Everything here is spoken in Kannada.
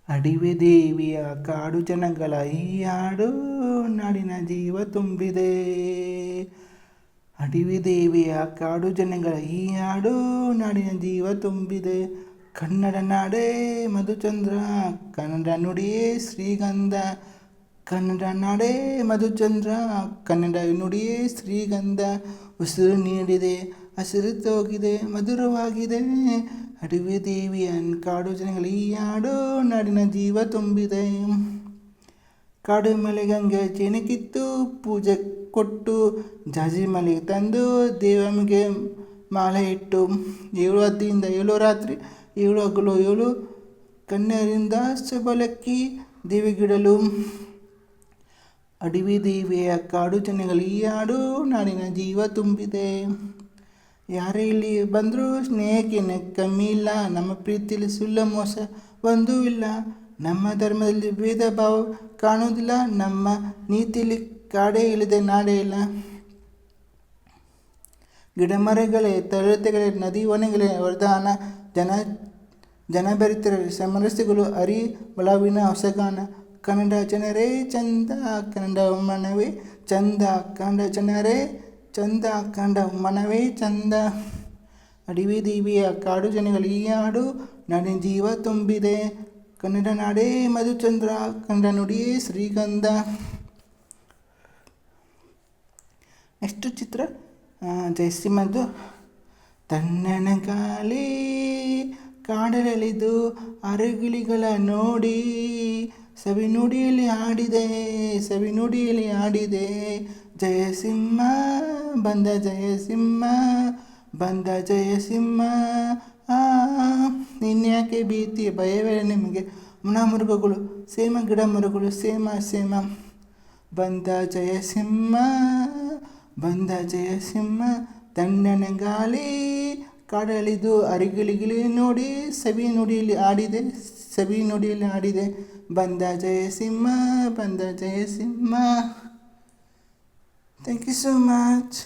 ಅಡಿವೆ ದೇವಿಯ ಕಾಡು ಜನಗಳ ಈ ಹಾಡು ನಾಡಿನ ಜೀವ ತುಂಬಿದೆ. ಅಡಿವೆ ದೇವಿಯ ಕಾಡು ಜನಗಳ ಈ ಹಾಡು ನಾಡಿನ ಜೀವ ತುಂಬಿದೆ. ಕನ್ನಡ ನಾಡೇ ಮಧುಚಂದ್ರ, ಕನ್ನಡ ನುಡಿಯೇ ಶ್ರೀಗಂಧ. ಕನ್ನಡ ನಾಡೇ ಮಧುಚಂದ್ರ, ಕನ್ನಡ ನುಡಿಯೇ ಶ್ರೀಗಂಧ. ಉಸಿರು ನೀಡಿದೆ, ಹಸಿರು ತೋಗಿದೆ, ಮಧುರವಾಗಿದೆ. ಅಡಿವೆ ದೇವಿಯ ಕಾಡು ಜನಗಳ ಈ ಹಾಡು ನಾಡಿನ ಜೀವ ತುಂಬಿದೆ. ಕಾಡು ಮಲೆಗಂಗೆ ಚೇನೆ ಕಿತ್ತು ಪೂಜೆ ಕೊಟ್ಟು, ಜಾಜಿ ಮಲೆಗೆ ತಂದು ದೇವಮ್ಮಗೆ ಮಾಲೆ ಇಟ್ಟು, 7 ಹದ್ದಿಯಿಂದ 7 ರಾತ್ರಿ 7 ಹಗಲು 7 ಕಣ್ಣೀರಿಂದ ಸಬಲಕ್ಕಿ ದೇವಿಗಿಡಲು. ಅಡಿವೆ ದೇವಿಯ ಕಾಡು ಜನಗಳ ಈ ಹಾಡು ನಾಡಿನ ಜೀವ ತುಂಬಿದೆ. ಯಾರೇ ಇಲ್ಲಿ ಬಂದರೂ ಸ್ನೇಹಕ್ಕೇನೆ ಕಮ್ಮಿ ಇಲ್ಲ, ನಮ್ಮ ಪ್ರೀತಿಯಲ್ಲಿ ಸುಳ್ಳ ಮೋಸ ಒಂದೂ ಇಲ್ಲ. ನಮ್ಮ ಧರ್ಮದಲ್ಲಿ ಭೇದ ಭಾವ ಕಾಣುವುದಿಲ್ಲ, ನಮ್ಮ ನೀತಿಯಲ್ಲಿ ಕಾಡೇ ಇಲ್ಲದೆ ನಾಡೇ ಇಲ್ಲ. ಗಿಡ ಮರಗಳೇ, ತರಳತೆಗಳೇ, ನದಿ ವನಗಳೇ ವರದಾನ, ಜನಭರಿತರ ಸಮರಸ್ಯಗಳು ಹರಿ ಒಲವಿನ ಹೊಸಗಾನ. ಕನ್ನಡ ಜನರೇ ಚಂದ, ಕನ್ನಡ ಮನವೇ ಚಂದ, ಕನ್ನಡ ಜನರೇ ಚಂದ, ಕನ್ನಡ ಮನವೇ ಚಂದ. ಅಡಿವೆ ದೇವಿಯ ಕಾಡು ಜನಗಳ ಈ ಹಾಡು ನಾಡಿನ ಜೀವ ತುಂಬಿದೆ. ಕನ್ನಡ ನಾಡೇ ಮಧುಚಂದ್ರ, ಕನ್ನಡ ನುಡಿಯೇ ಶ್ರೀಗಂಧ. ನೆಕ್ಸ್ಟ್ ಚಿತ್ರ ಜಯಸಿಂಹದ್ದು. ತಣ್ಣನ ಗಾಳಿ ಕಾಡಲಲಿದು ಅರಗಿಳಿಗಳ ನೋಡಿ, ಸವಿ ನುಡಿಯಲ್ಲಿ ಹಾಡಿದೆ, ಸವಿ ನುಡಿಯಲ್ಲಿ ಹಾಡಿದೆ. ಜಯಸಿಂಹ ಬಂದ, ಜಯಸಿಂಹ ಬಂದ, ಜಯಸಿಂಹ. ಇನ್ಯಾಕೆ ಭೀತಿ ಭಯವೇ ನಿಮಗೆ, ಮೃಗಗಳು ಸೇಮ, ಗಿಡ ಮರಗಳು ಸೇಮ ಸೇಮ. ಬಂದ ಜಯಸಿಂಹ ಬಂದ ಜಯಸಿಂಹ, ತಣ್ಣನ ಗಾಳಿ ಕಾಡಲಿದು ಅರಿಗಿಳಿಗಿಳಿ ನೋಡಿ, ಸವಿ ನುಡಿಯಲ್ಲಿ ಆಡಿದೆ, ಸವಿ ನುಡಿಯಲ್ಲಿ ಆಡಿದೆ. ಬಂದ ಜಯಸಿಂಹ ಬಂದ Jayasimha. Thank you so much.